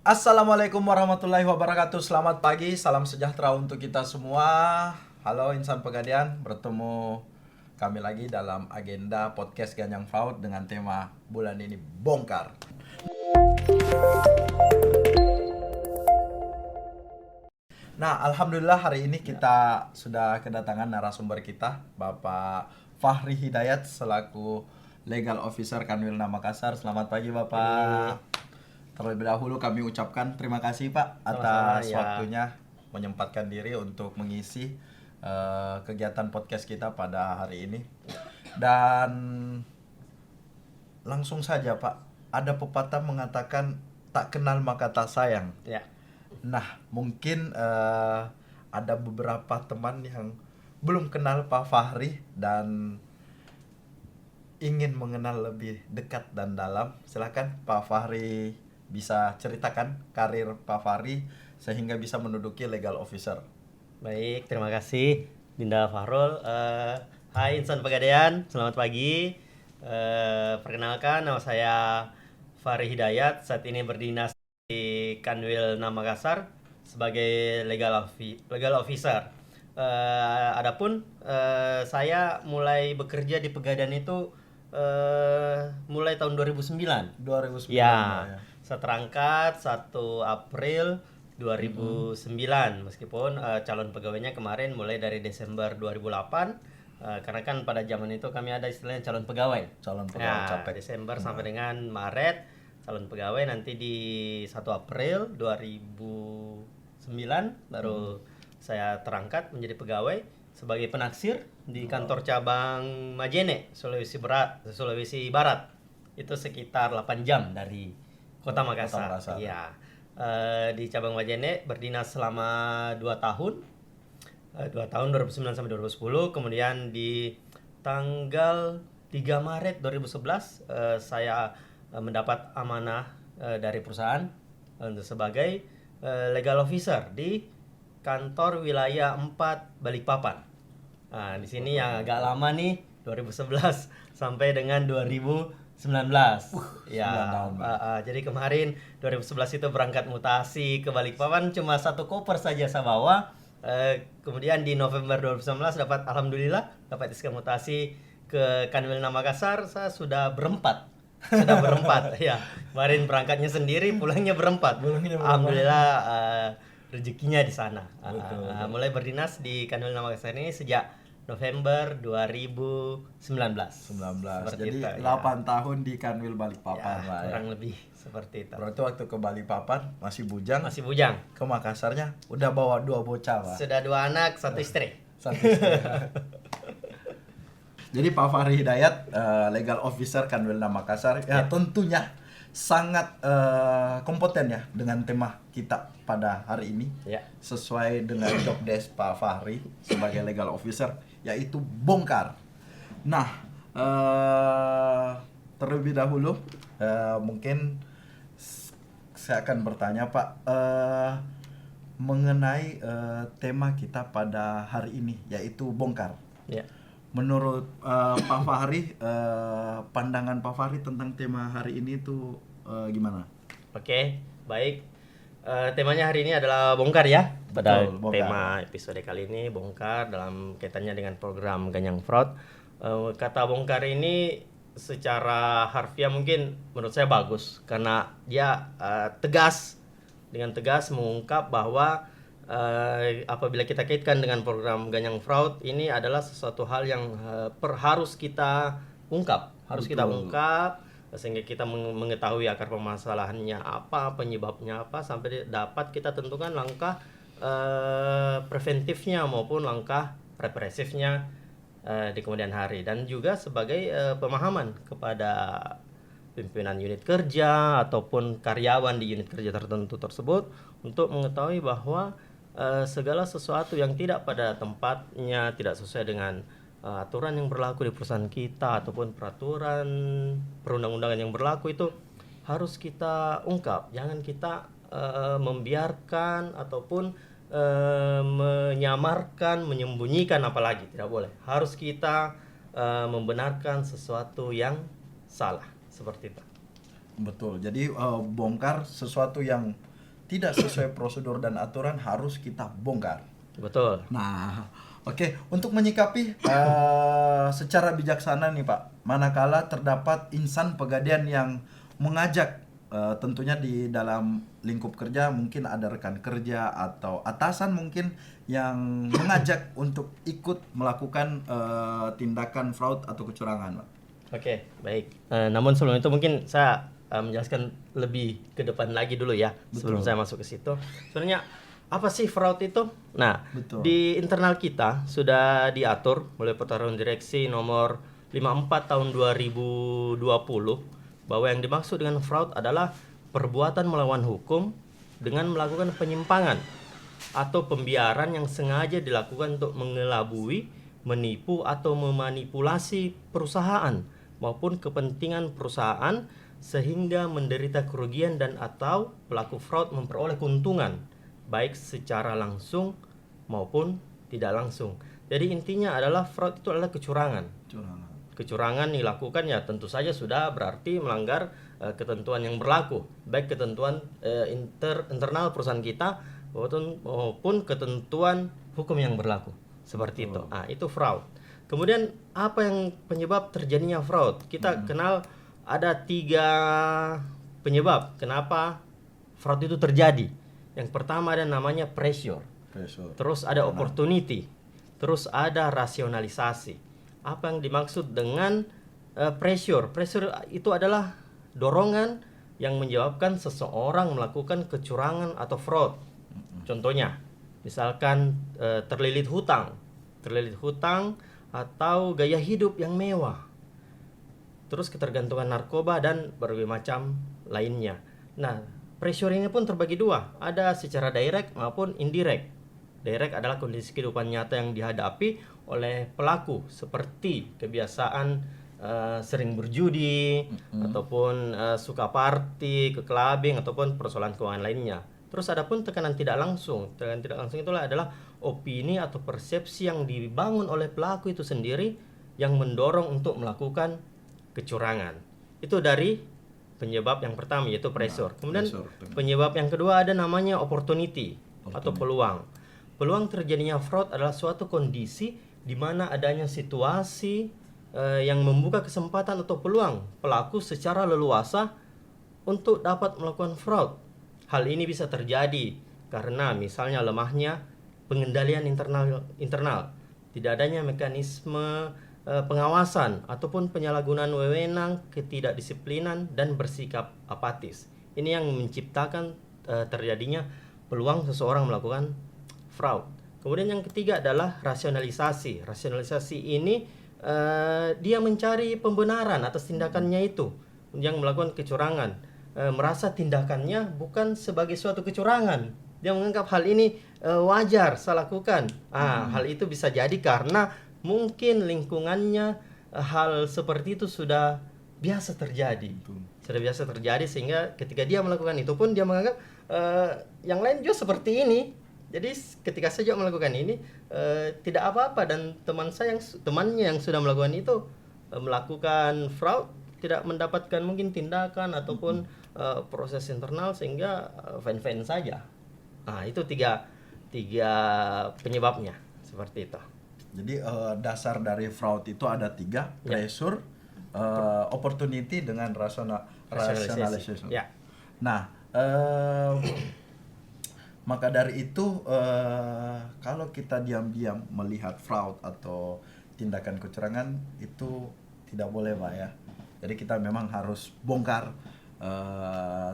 Assalamualaikum warahmatullahi wabarakatuh. Selamat pagi, salam sejahtera untuk kita semua. Halo insan Pegadaian, bertemu kami lagi dalam agenda podcast Ganyang Fraud dengan tema bulan ini bongkar. Nah, alhamdulillah hari ini kita sudah kedatangan narasumber kita, Bapak Fahri Hidayat selaku Legal Officer Kanwilna Makassar. Selamat pagi, Bapak. Terlebih dahulu kami ucapkan terima kasih Pak atas Sama-sama, ya. waktunya menyempatkan diri untuk mengisi kegiatan podcast kita pada hari ini. Dan langsung saja Pak, ada pepatah mengatakan tak kenal maka tak sayang. Ya. Nah, mungkin ada beberapa teman yang belum kenal Pak Fahri dan ingin mengenal lebih dekat dan dalam. Silakan Pak Fahri bisa ceritakan karir Pak Fahri sehingga bisa menduduki legal officer. Baik, terima kasih Dinda Fahrul. Hai insan Pegadaian, selamat pagi. Perkenalkan, nama saya Fahri Hidayat. Saat ini berdinas di Kanwil Makassar sebagai legal officer. Adapun saya mulai bekerja di Pegadaian itu mulai tahun 2009. 2009 Ya, ya. saya terangkat 1 April 2009 meskipun calon pegawainya kemarin mulai dari Desember 2008, karena kan pada zaman itu kami ada istilahnya calon pegawai. Calon pegawai capek. Desember sampai dengan Maret calon pegawai, nanti di 1 April 2009 baru saya terangkat menjadi pegawai sebagai penaksir di kantor cabang Majene, Sulawesi Barat. Itu sekitar 8 jam dari Kota Makassar. Makassar. Iya. Di cabang Majene berdinas selama 2 tahun. 2 tahun 2009 sampai 2010. Kemudian di tanggal 3 Maret 2011 saya mendapat amanah dari perusahaan sebagai legal officer di kantor wilayah 4 Balikpapan. Nah, di sini yang agak lama nih 2011 sampai dengan 2019. Ya, 9 tahun, jadi kemarin 2011 itu berangkat mutasi ke Balikpapan, cuma 1 koper saja saya bawa. Kemudian di November 2019 alhamdulillah dapat SK mutasi ke Kanwilna Makassar. Saya sudah berempat. Ya. Kemarin berangkatnya sendiri, pulangnya berempat. Alhamdulillah rezekinya di sana. Mulai berdinas di Kanwilna Makassar ini sejak November 2019. 19. Seperti Jadi itu, 8 tahun di Kanwil Balikpapan ya, Pak, ya. kurang lebih seperti itu. Berarti waktu ke Balikpapan masih bujang. Masih bujang. Ke Makassarnya udah bawa 2 bocah Pak. Sudah 2 anak, 1 istri. Jadi Pak Fahri Hidayat, legal officer Kanwilna Makassar, ya tentunya sangat kompeten ya dengan tema kita pada hari ini. Ya. Sesuai dengan job desk Pak Fahri sebagai legal officer, yaitu bongkar. Nah, terlebih dahulu mungkin saya akan bertanya Pak mengenai tema kita pada hari ini, yaitu bongkar. Ya. Menurut Pak Fahri, pandangan Pak Fahri tentang tema hari ini itu gimana? Oke, baik. Temanya hari ini adalah bongkar ya. Pada Betul, bongkar. tema episode kali ini bongkar dalam kaitannya dengan program Ganyang Fraud. Kata bongkar ini secara harfiah mungkin menurut saya bagus karena dia dengan tegas mengungkap bahwa apabila kita kaitkan dengan program Ganyang Fraud, ini adalah sesuatu hal yang harus kita ungkap, sehingga kita mengetahui akar permasalahannya apa, penyebabnya apa, sampai dapat kita tentukan langkah preventifnya maupun langkah represifnya di kemudian hari, dan juga sebagai pemahaman kepada pimpinan unit kerja ataupun karyawan di unit kerja tertentu tersebut untuk mengetahui bahwa segala sesuatu yang tidak pada tempatnya, tidak sesuai dengan aturan yang berlaku di perusahaan kita ataupun peraturan perundang-undangan yang berlaku itu harus kita ungkap. Jangan kita membiarkan ataupun menyamarkan, menyembunyikan, apalagi tidak boleh. Harus kita membenarkan sesuatu yang salah, seperti itu. Betul. Jadi bongkar sesuatu yang tidak sesuai prosedur dan aturan harus kita bongkar. Betul. Nah, oke, untuk menyikapi secara bijaksana nih Pak, manakala terdapat insan pegadaian yang mengajak, tentunya di dalam lingkup kerja mungkin ada rekan kerja atau atasan mungkin yang mengajak untuk ikut melakukan tindakan fraud atau kecurangan, Pak. Oke, baik. Namun sebelum itu mungkin saya menjelaskan lebih ke depan lagi dulu ya, sebelum Betul. saya masuk ke situ. Sebenarnya apa sih fraud itu? Nah, Betul. di internal kita sudah diatur oleh Peraturan Direksi nomor 54 tahun 2020 bahwa yang dimaksud dengan fraud adalah perbuatan melawan hukum dengan melakukan penyimpangan atau pembiaran yang sengaja dilakukan untuk mengelabui, menipu atau memanipulasi perusahaan maupun kepentingan perusahaan sehingga menderita kerugian dan atau pelaku fraud memperoleh keuntungan baik secara langsung maupun tidak langsung. Jadi intinya adalah fraud itu adalah kecurangan. Kecurangan dilakukan ya tentu saja sudah berarti melanggar ketentuan yang berlaku, baik ketentuan internal perusahaan kita maupun ketentuan hukum yang berlaku. Seperti itu. Ah, itu fraud. Kemudian apa yang penyebab terjadinya fraud? Kita kenal ada 3 penyebab kenapa fraud itu terjadi. Yang pertama ada namanya pressure. Terus ada opportunity. Terus ada rasionalisasi. Apa yang dimaksud dengan pressure? Pressure itu adalah dorongan yang menyebabkan seseorang melakukan kecurangan atau fraud. Contohnya, misalkan terlilit hutang atau gaya hidup yang mewah. Terus ketergantungan narkoba dan berbagai macam lainnya. Nah, pressure ini pun terbagi 2. Ada secara direct maupun indirect. Direct adalah kondisi kehidupan nyata yang dihadapi oleh pelaku seperti kebiasaan sering berjudi ataupun suka party, ke clubbing ataupun persoalan keuangan lainnya. Terus ada pun tekanan tidak langsung. Tekanan tidak langsung itulah adalah opini atau persepsi yang dibangun oleh pelaku itu sendiri yang mendorong untuk melakukan kecurangan. Itu dari penyebab yang pertama yaitu pressure. Kemudian penyebab yang kedua ada namanya opportunity atau peluang. Peluang terjadinya fraud adalah suatu kondisi di mana adanya situasi yang membuka kesempatan atau peluang pelaku secara leluasa untuk dapat melakukan fraud. Hal ini bisa terjadi karena misalnya lemahnya pengendalian internal, tidak adanya mekanisme pengawasan ataupun penyalahgunaan wewenang, ketidakdisiplinan dan bersikap apatis. Ini yang menciptakan terjadinya peluang seseorang melakukan fraud. Kemudian yang ketiga adalah rasionalisasi. Rasionalisasi ini dia mencari pembenaran atas tindakannya itu yang melakukan kecurangan. Merasa tindakannya bukan sebagai suatu kecurangan. Dia menganggap hal ini wajar saya lakukan. Hal itu bisa jadi karena mungkin lingkungannya hal seperti itu sudah biasa terjadi. Sudah biasa terjadi sehingga ketika dia melakukan itu pun dia menganggap yang lain juga seperti ini. Jadi ketika saya juga melakukan ini tidak apa-apa dan temannya yang sudah melakukan itu melakukan fraud tidak mendapatkan mungkin tindakan ataupun proses internal sehingga fine-fine saja. Itu tiga penyebabnya seperti itu. Jadi dasar dari fraud itu ada 3, pressure, opportunity dengan rationalization. Ya. Nah, maka dari itu kalau kita diam-diam melihat fraud atau tindakan kecurangan itu tidak boleh Pak ya. Jadi kita memang harus bongkar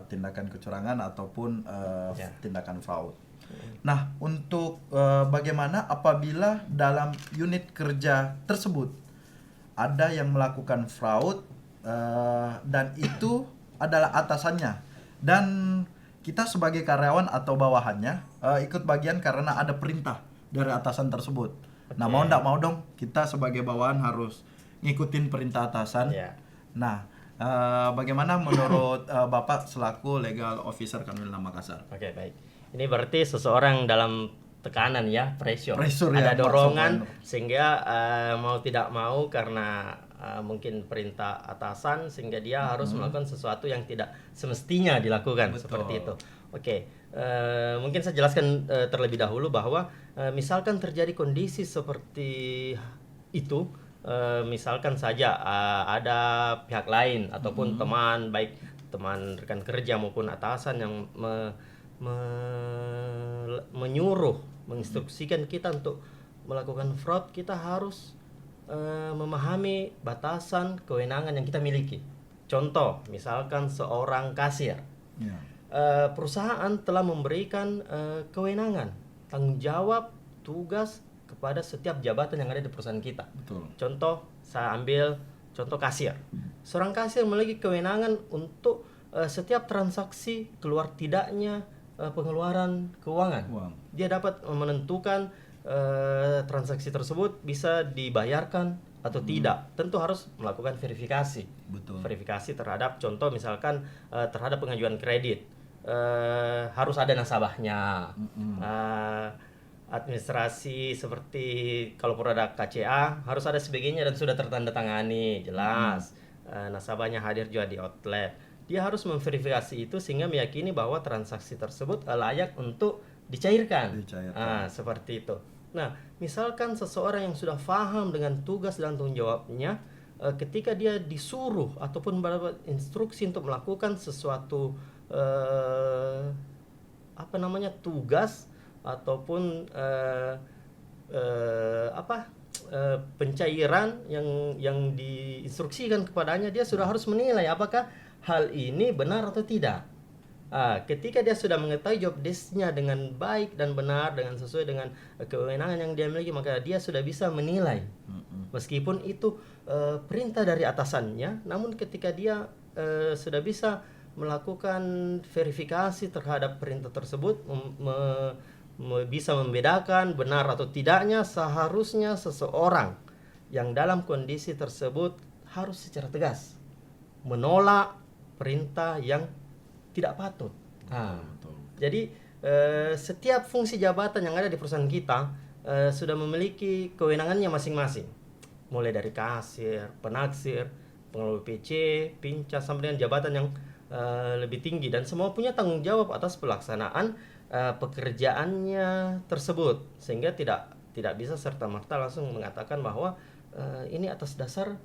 tindakan kecurangan ataupun tindakan fraud. Nah, untuk bagaimana apabila dalam unit kerja tersebut ada yang melakukan fraud dan itu adalah atasannya dan kita sebagai karyawan atau bawahannya ikut bagian karena ada perintah dari atasan tersebut. Nah, mau nggak mau dong kita sebagai bawahan harus ngikutin perintah atasan. Nah, bagaimana menurut Bapak selaku legal officer Kanwil Makassar? Oke, baik. Ini berarti seseorang dalam tekanan ya, pressure ya, ada dorongan sehingga mau tidak mau karena mungkin perintah atasan sehingga dia harus melakukan sesuatu yang tidak semestinya dilakukan. Seperti itu. Oke, mungkin saya jelaskan terlebih dahulu bahwa misalkan terjadi kondisi seperti itu, misalkan saja ada pihak lain ataupun teman, baik teman rekan kerja maupun atasan yang menyuruh, menginstruksikan kita untuk melakukan fraud, kita harus memahami batasan kewenangan yang kita miliki. Contoh, misalkan seorang kasir. Ya. Perusahaan telah memberikan kewenangan, tanggung jawab, tugas kepada setiap jabatan yang ada di perusahaan kita. Betul. Contoh, saya ambil contoh kasir. Seorang kasir memiliki kewenangan untuk setiap transaksi keluar tidaknya pengeluaran keuangan. Uang. Dia dapat menentukan transaksi tersebut bisa dibayarkan atau tidak. Tentu harus melakukan verifikasi. Betul. Verifikasi terhadap contoh misalkan terhadap pengajuan kredit. Harus ada nasabahnya. Administrasi seperti kalau perlu ada KCA harus ada sebagainya dan sudah tertandatangani jelas. Nasabahnya hadir juga di outlet. Dia harus memverifikasi itu sehingga meyakini bahwa transaksi tersebut layak untuk dicairkan. Seperti itu. Nah, misalkan seseorang yang sudah paham dengan tugas dan tanggung jawabnya, ketika dia disuruh ataupun mendapat instruksi untuk melakukan sesuatu tugas ataupun pencairan yang diinstruksikan kepadanya, dia sudah harus menilai apakah hal ini benar atau tidak. Ketika dia sudah mengetahui job desk-nya dengan baik dan benar, dengan sesuai dengan kewenangan yang dia miliki, maka dia sudah bisa menilai. Meskipun itu perintah dari atasannya, namun ketika dia sudah bisa melakukan verifikasi terhadap perintah tersebut, bisa membedakan benar atau tidaknya, seharusnya seseorang yang dalam kondisi tersebut harus secara tegas menolak perintah yang tidak patut. Betul. Jadi setiap fungsi jabatan yang ada di perusahaan kita sudah memiliki kewenangannya masing-masing. Mulai dari kasir, penaksir, pengelola PC, pincas, sampai dengan jabatan yang lebih tinggi, dan semua punya tanggung jawab atas pelaksanaan pekerjaannya tersebut, sehingga tidak bisa serta-merta langsung mengatakan bahwa ini atas dasar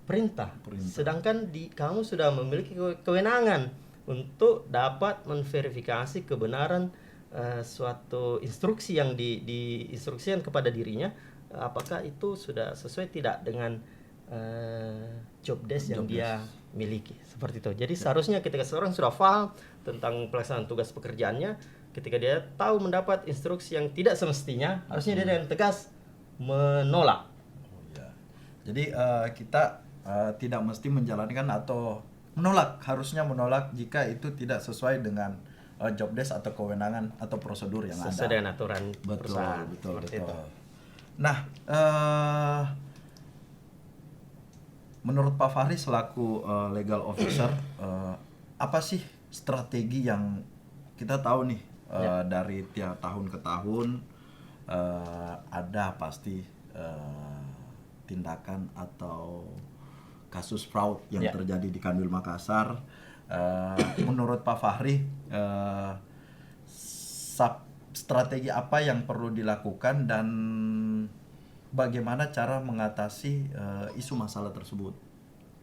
perintah. Sedangkan kamu sudah memiliki kewenangan untuk dapat memverifikasi kebenaran suatu instruksi yang diinstruksikan kepada dirinya, apakah itu sudah sesuai tidak dengan job desk yang dia miliki. Seperti itu. Jadi seharusnya ketika seorang sudah paham tentang pelaksanaan tugas pekerjaannya, ketika dia tahu mendapat instruksi yang tidak semestinya, harusnya dia dengan tegas menolak. Jadi kita tidak mesti menjalankan atau menolak, harusnya menolak jika itu tidak sesuai dengan job desk atau kewenangan atau prosedur yang ada. Sesuai dengan aturan perusahaan. Betul. Itu. Nah, menurut Pak Fahri selaku legal officer, apa sih strategi yang kita tahu nih dari tiap tahun ke tahun ada pasti tindakan atau kasus fraud yang terjadi di Kanwil Makassar. Menurut Pak Fahri, strategi apa yang perlu dilakukan dan bagaimana cara mengatasi isu masalah tersebut?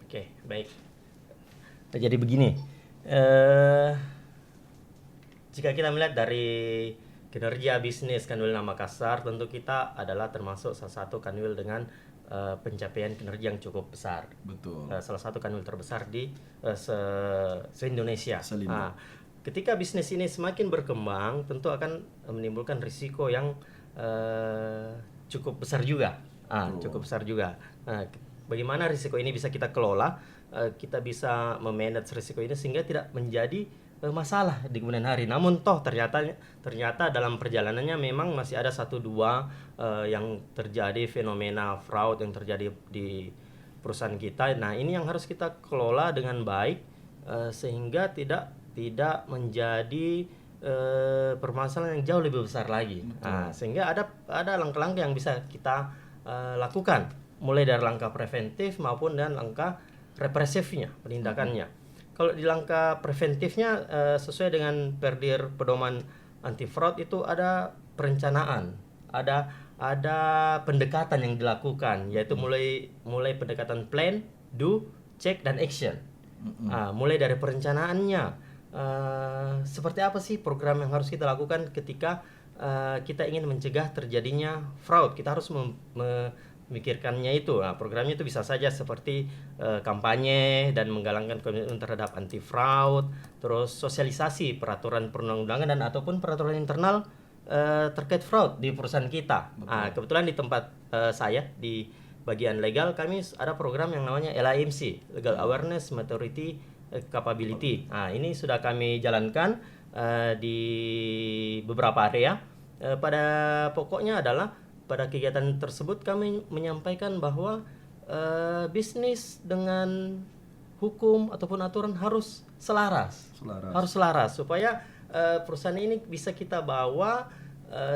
Oke, baik. Jadi begini, jika kita melihat dari kinerja bisnis Kanwil Makassar, tentu kita adalah termasuk salah satu kanwil dengan pencapaian kinerja yang cukup besar. Betul. Salah satu kanwil terbesar di se-Indonesia. Selindo. Ketika bisnis ini semakin berkembang, tentu akan menimbulkan risiko yang cukup besar juga. Cukup besar juga. Bagaimana risiko ini bisa kita kelola? Kita bisa memanage risiko ini sehingga tidak menjadi masalah di kemudian hari. Namun toh ternyata dalam perjalanannya memang masih ada 1-2 yang terjadi fenomena fraud yang terjadi di perusahaan kita. Nah, ini yang harus kita kelola dengan baik sehingga tidak menjadi permasalahan yang jauh lebih besar lagi. Sehingga ada langkah-langkah yang bisa kita lakukan, mulai dari langkah preventif maupun dan langkah represifnya, penindakannya. kalau di langkah preventifnya sesuai dengan Perdir Pedoman Anti Fraud itu ada perencanaan, ada pendekatan yang dilakukan, yaitu mulai pendekatan plan, do, check, dan action. Mulai dari perencanaannya, seperti apa sih program yang harus kita lakukan ketika kita ingin mencegah terjadinya fraud. Kita harus memikirkannya itu. Programnya itu bisa saja seperti kampanye dan menggalakkan komitmen terhadap anti fraud, terus sosialisasi peraturan perundang-undangan dan ataupun peraturan internal terkait fraud di perusahaan kita. Kebetulan di tempat saya di bagian legal kami ada program yang namanya LAMC, Legal Awareness Maturity Capability. Ini sudah kami jalankan di beberapa area. Pada pokoknya adalah pada kegiatan tersebut kami menyampaikan bahwa bisnis dengan hukum ataupun aturan harus selaras. Harus selaras supaya perusahaan ini bisa kita bawa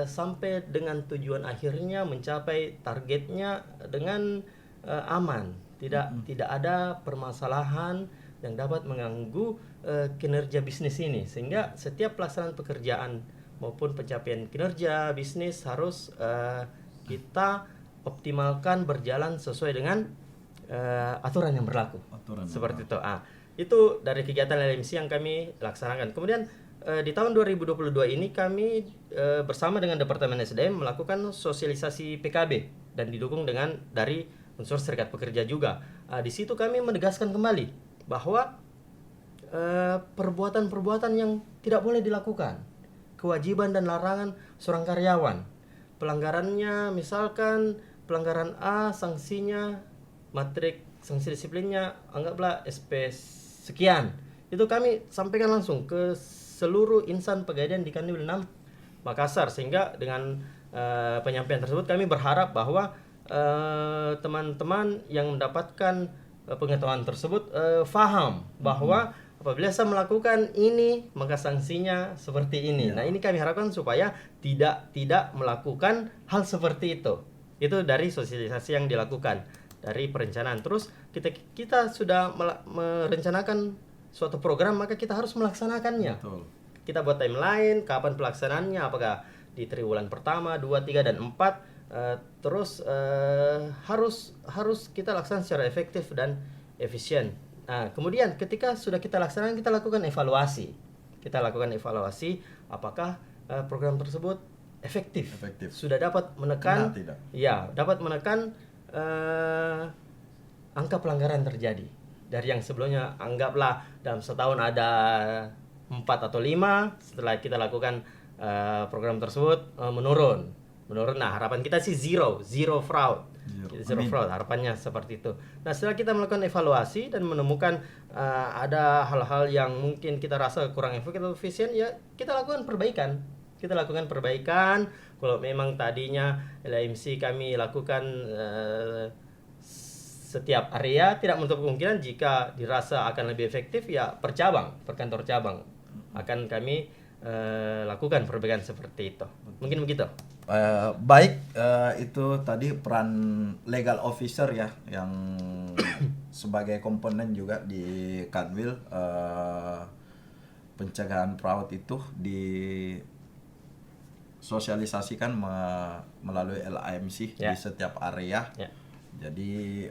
sampai dengan tujuan akhirnya, mencapai targetnya dengan aman. Tidak ada permasalahan yang dapat mengganggu kinerja bisnis ini, sehingga setiap pelaksanaan pekerjaan maupun pencapaian kinerja bisnis harus kita optimalkan berjalan sesuai dengan aturan yang berlaku. Seperti itu. Itu dari kegiatan LMC yang kami laksanakan. Kemudian di tahun 2022 ini kami bersama dengan Departemen SDM melakukan sosialisasi PKB dan didukung dengan dari unsur serikat pekerja juga. Di situ kami menegaskan kembali bahwa perbuatan-perbuatan yang tidak boleh dilakukan, kewajiban dan larangan seorang karyawan. Pelanggarannya misalkan pelanggaran A, sanksinya matrik sanksi disiplinnya anggaplah SP sekian. Itu kami sampaikan langsung ke seluruh insan pegawaian di Kanwil 6 Makassar, sehingga dengan penyampaian tersebut kami berharap bahwa teman-teman yang mendapatkan pengetahuan tersebut faham bahwa apabila saya melakukan ini maka sanksinya seperti ini. Nah, ini kami harapkan supaya tidak melakukan hal seperti itu. Itu dari sosialisasi yang dilakukan, dari perencanaan. Terus kita sudah merencanakan suatu program, maka kita harus melaksanakannya. Betul. Kita buat timeline, kapan pelaksanaannya, apakah di triwulan pertama, 2, 3, dan 4. Terus harus kita laksanakan secara efektif dan efisien. Nah, kemudian ketika sudah kita laksanakan, kita lakukan evaluasi. Apakah program tersebut efektif. Sudah dapat menekan, dapat menekan angka pelanggaran terjadi. Dari yang sebelumnya anggaplah dalam setahun ada 4 atau 5, setelah kita lakukan program tersebut menurun. Nah, harapan kita sih zero fraud. Zero fraud, harapannya seperti itu. Nah, setelah kita melakukan evaluasi dan menemukan ada hal-hal yang mungkin kita rasa kurang efektif atau efisien, ya kita lakukan perbaikan. Kalau memang tadinya LMC kami lakukan setiap area, tidak menutup kemungkinan jika dirasa akan lebih efektif, ya per kantor cabang akan kami lakukan perbaikan seperti itu. Mungkin begitu. Itu tadi peran legal officer ya, yang sebagai komponen juga di Kanwil pencegahan fraud itu disosialisasikan melalui LAMC di setiap area. Jadi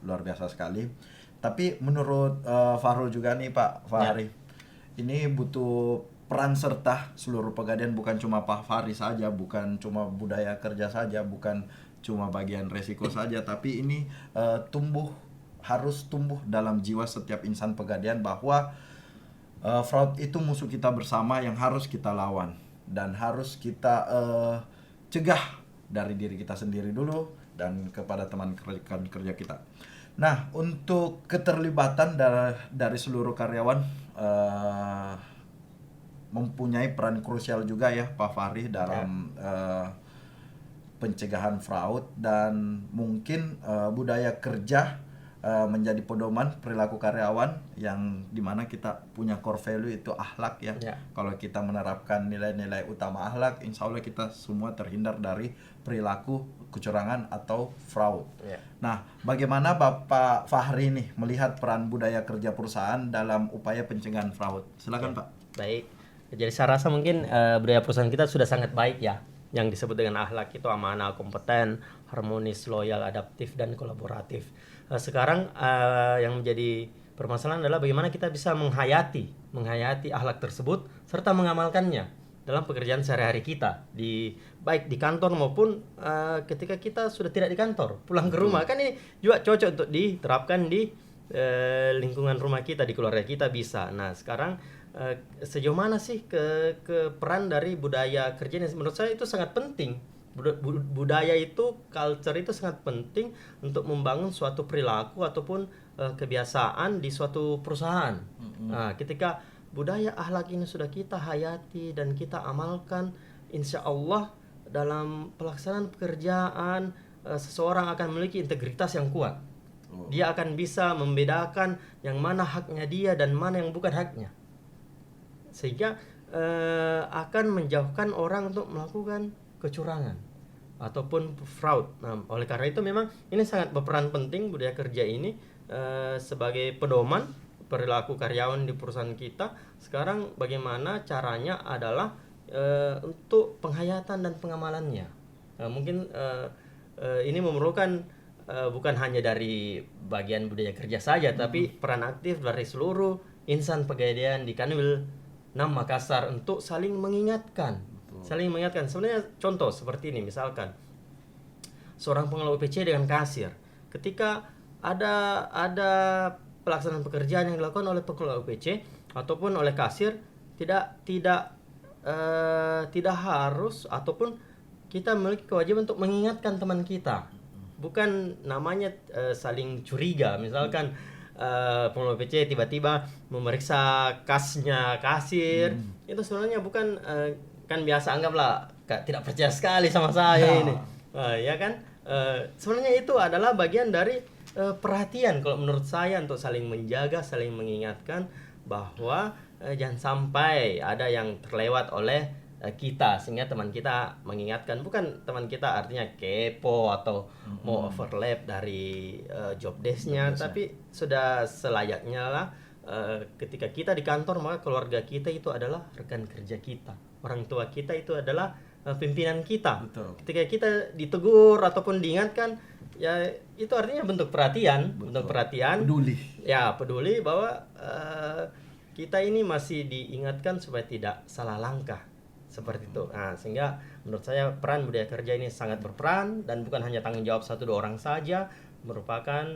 luar biasa sekali. Tapi menurut Fahrul juga nih Pak Fahri, ini butuh peran serta seluruh Pegadaian, bukan cuma Pak Fahri saja, bukan cuma budaya kerja saja, bukan cuma bagian resiko saja, tapi ini harus tumbuh dalam jiwa setiap insan Pegadaian bahwa fraud itu musuh kita bersama yang harus kita lawan dan harus kita cegah dari diri kita sendiri dulu dan kepada teman kerja kita. Nah, untuk keterlibatan dari seluruh karyawan mempunyai peran krusial juga ya Pak Fahri dalam pencegahan fraud, dan mungkin budaya kerja menjadi pedoman perilaku karyawan yang dimana kita punya core value itu akhlak ya. Ya. Kalau kita menerapkan nilai-nilai utama akhlak, insya Allah kita semua terhindar dari perilaku kecurangan atau fraud. Ya. Nah, bagaimana Bapak Fahri nih melihat peran budaya kerja perusahaan dalam upaya pencegahan fraud? Silakan Pak. Baik. Jadi saya rasa mungkin budaya perusahaan kita sudah sangat baik ya. Yang disebut dengan akhlak itu amanah, kompeten, harmonis, loyal, adaptif, dan kolaboratif. Sekarang yang menjadi permasalahan adalah bagaimana kita bisa menghayati akhlak tersebut serta mengamalkannya dalam pekerjaan sehari-hari kita, baik di kantor maupun ketika kita sudah tidak di kantor, pulang ke rumah. Kan ini juga cocok untuk diterapkan di lingkungan rumah kita, di keluarga kita bisa. Nah, sekarang sejauh mana sih ke peran dari budaya kerja ini? Menurut saya itu sangat penting. Budaya itu, culture itu sangat penting untuk membangun suatu perilaku ataupun kebiasaan di suatu perusahaan. Nah, ketika budaya akhlak ini sudah kita hayati dan kita amalkan, insya Allah dalam pelaksanaan pekerjaan seseorang akan memiliki integritas yang kuat. Dia akan bisa membedakan yang mana haknya dia dan mana yang bukan haknya, sehingga akan menjauhkan orang untuk melakukan kecurangan ataupun fraud. Nah, oleh karena itu memang ini sangat berperan penting budaya kerja ini sebagai pedoman perilaku karyawan di perusahaan kita. Sekarang bagaimana caranya adalah untuk penghayatan dan pengamalannya. Mungkin ini memerlukan bukan hanya dari bagian budaya kerja saja, tapi peran aktif dari seluruh insan pegadaian di Kanwil 6 Makassar untuk saling mengingatkan. Sebenarnya contoh seperti ini, misalkan seorang pengelola UPC dengan kasir, ketika ada pelaksanaan pekerjaan yang dilakukan oleh pengelola UPC ataupun oleh kasir, tidak harus ataupun kita memiliki kewajiban untuk mengingatkan teman kita. Bukan namanya saling curiga, misalkan pengelola PC tiba-tiba memeriksa kasnya kasir, itu sebenarnya bukan kan biasa anggaplah tidak percaya sekali sama saya ini, ya kan? Sebenarnya itu adalah bagian dari perhatian kalau menurut saya untuk saling menjaga, saling mengingatkan bahwa jangan sampai ada yang terlewat oleh kita, sehingga teman kita mengingatkan. Bukan teman kita artinya kepo atau mau overlap dari job desk-nya, tapi sudah selayaknya lah ketika kita di kantor, maka keluarga kita itu adalah rekan kerja kita, orang tua kita itu adalah pimpinan kita. Betul. Ketika kita ditegur ataupun diingatkan, ya itu artinya bentuk perhatian. Peduli. Ya, peduli bahwa kita ini masih diingatkan supaya tidak salah langkah. Seperti itu. Nah, sehingga menurut saya peran budaya kerja ini sangat berperan, dan bukan hanya tanggung jawab 1-2 orang saja, merupakan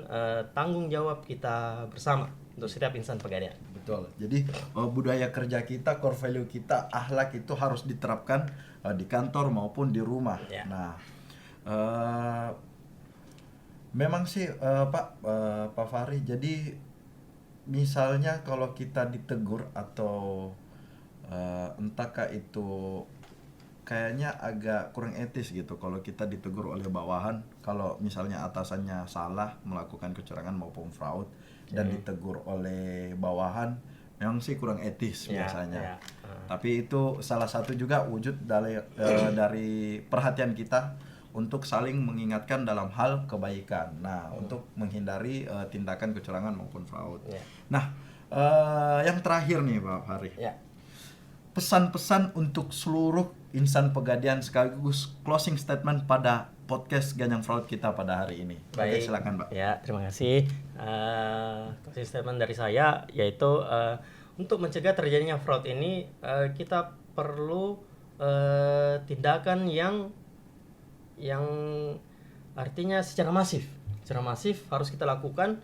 tanggung jawab kita bersama untuk setiap insan pegadaian. Betul. Jadi budaya kerja kita, core value kita, akhlak itu harus diterapkan di kantor maupun di rumah. Ya. Nah, memang sih Pak Fahri. Jadi misalnya kalau kita ditegur atau entahkah itu kayaknya agak kurang etis gitu kalau kita ditegur oleh bawahan, kalau misalnya atasannya salah melakukan kecurangan maupun fraud dan ditegur oleh bawahan, memang sih kurang etis biasanya. Tapi itu salah satu juga wujud dari perhatian kita untuk saling mengingatkan dalam hal kebaikan. Nah, untuk menghindari tindakan kecurangan maupun fraud. Nah, yang terakhir nih Pak Fahri. Pesan-pesan untuk seluruh insan pegadaian sekaligus closing statement pada podcast Ganyang Fraud kita pada hari ini. Baik, oke, silakan Pak. Ya, terima kasih. Closing statement dari saya yaitu untuk mencegah terjadinya fraud ini kita perlu tindakan yang artinya secara masif harus kita lakukan,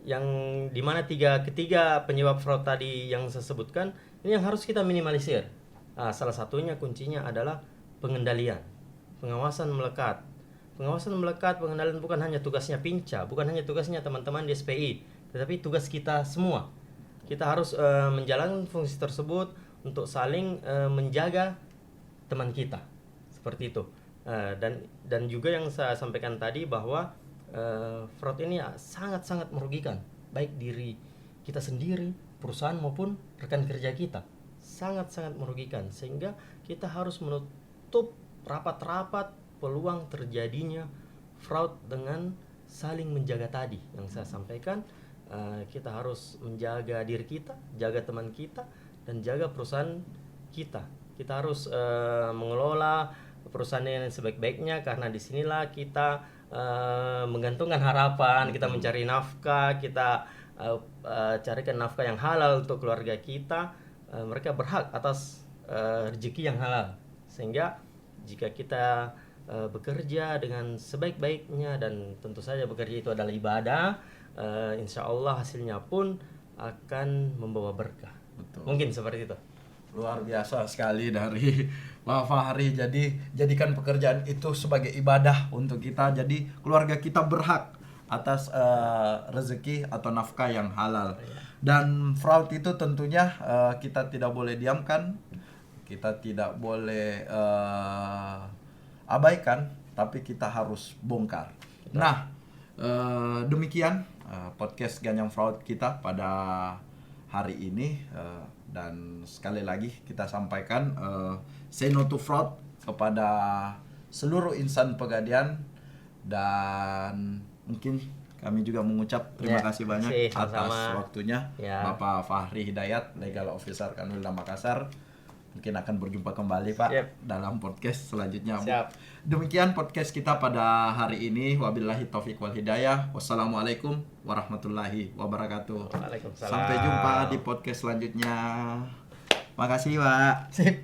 yang dimana ketiga penyebab fraud tadi yang saya sebutkan ini yang harus kita minimalisir. Salah satunya kuncinya adalah pengendalian, pengawasan melekat. Pengendalian bukan hanya tugasnya Pinca, bukan hanya tugasnya teman-teman di SPI, tetapi tugas kita semua. Kita harus menjalankan fungsi tersebut untuk saling menjaga teman kita, seperti itu. Dan juga yang saya sampaikan tadi bahwa fraud ini ya sangat-sangat merugikan baik diri kita sendiri, perusahaan maupun rekan kerja kita. Sangat-sangat merugikan sehingga kita harus menutup rapat-rapat peluang terjadinya fraud dengan saling menjaga tadi yang saya sampaikan. Kita harus menjaga diri kita, jaga teman kita, dan jaga perusahaan kita. Kita harus mengelola perusahaan yang sebaik-baiknya, karena disinilah kita menggantungkan harapan, kita mencari nafkah, kita carikan nafkah yang halal untuk keluarga kita. Mereka berhak atas rezeki yang halal, sehingga jika kita bekerja dengan sebaik-baiknya, dan tentu saja bekerja itu adalah ibadah, insya Allah hasilnya pun akan membawa berkah. Betul. Mungkin seperti itu. Luar biasa sekali dari Pak Fahri. Jadi jadikan pekerjaan itu sebagai ibadah untuk kita. Jadi keluarga kita berhak atas rezeki atau nafkah yang halal. Dan fraud itu tentunya kita tidak boleh diamkan, kita tidak boleh abaikan, tapi kita harus bongkar. Nah, demikian podcast Ganyang Fraud kita pada hari ini. Dan sekali lagi kita sampaikan say no to fraud kepada seluruh insan Pegadaian, dan mungkin kami juga mengucap terima kasih banyak atas waktunya Bapak Fahri Hidayat, Legal Officer Kanwilda Makassar. Mungkin akan berjumpa kembali Pak dalam podcast selanjutnya. Demikian podcast kita pada hari ini. Wabillahi taufiq wal hidayah. Wassalamualaikum warahmatullahi wabarakatuh. Waalaikumsalam. Sampai jumpa di podcast selanjutnya. Makasih Pak. Sip.